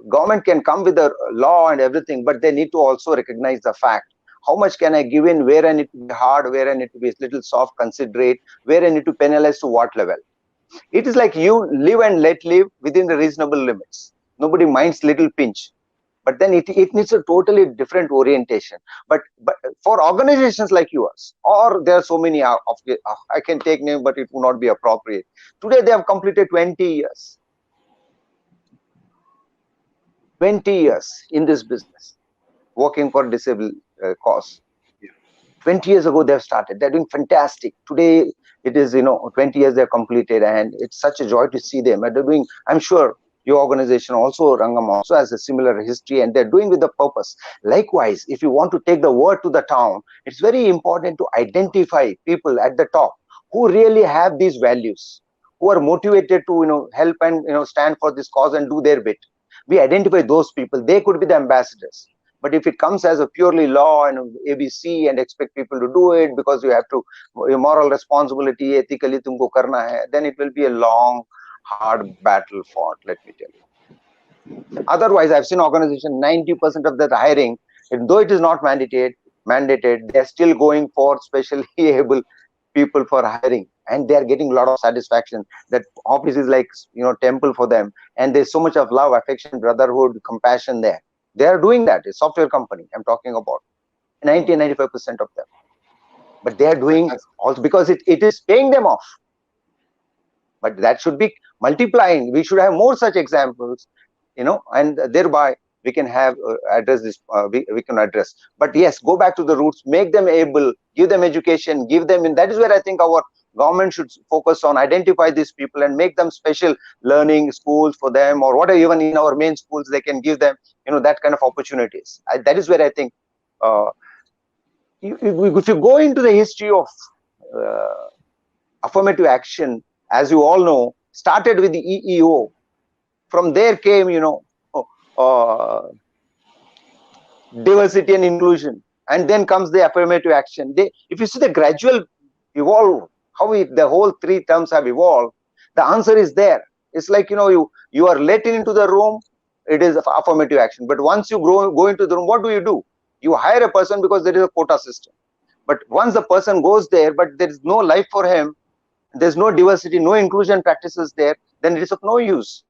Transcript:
government can come with a law and everything, but they need to also recognize the fact. How much can I give in, where I need to be hard, where I need to be a little soft, considerate, where I need to penalize to what level. It is like you live and let live within the reasonable limits. Nobody minds little pinch. But then it needs a totally different orientation. But for organizations like yours, or there are so many I can take name, but it would not be appropriate. Today they have completed 20 years. 20 years in this business, working for disabled cause. 20 years ago they have started. They're doing fantastic. Today it is 20 years they've completed, and it's such a joy to see them. And they're doing, I'm sure your organization also, Rangam, also has a similar history, and they're doing with the purpose. Likewise, if you want to take the word to the town, it's very important to identify people at the top who really have these values, who are motivated to help and stand for this cause and do their bit. We identify those people. They could be the ambassadors. But if it comes as a purely law and ABC and expect people to do it because you have to, your moral responsibility, ethically tumko karna hai, then it will be a long, hard battle fought, let me tell you. Otherwise, I've seen organization 90% of the hiring, though it is not mandated, they are still going for specially able people for hiring, and they are getting a lot of satisfaction. That office is like temple for them, and there's so much of love, affection, brotherhood, compassion there. They are doing that. A software company I'm talking about, 90-95% of them. But they are doing also because it is paying them off. But that should be multiplying. We should have more such examples, and thereby we can have address this. We can address. But yes, go back to the roots, make them able, give them education, give them. And that is where I think our government should focus on, identify these people and make them special learning schools for them, or whatever. Even in our main schools, they can give them that kind of opportunities. That is where I think if you go into the history of affirmative action, as you all know, started with the EEO. From there came diversity and inclusion, and then comes the affirmative action. If you see the gradual evolve, how the whole three terms have evolved, the answer is there. It's like you are let into the room, it is affirmative action. But once you go into the room, what do? You hire a person because there is a quota system. But once the person goes there, but there is no life for him, there's no diversity, no inclusion practices there, then it is of no use.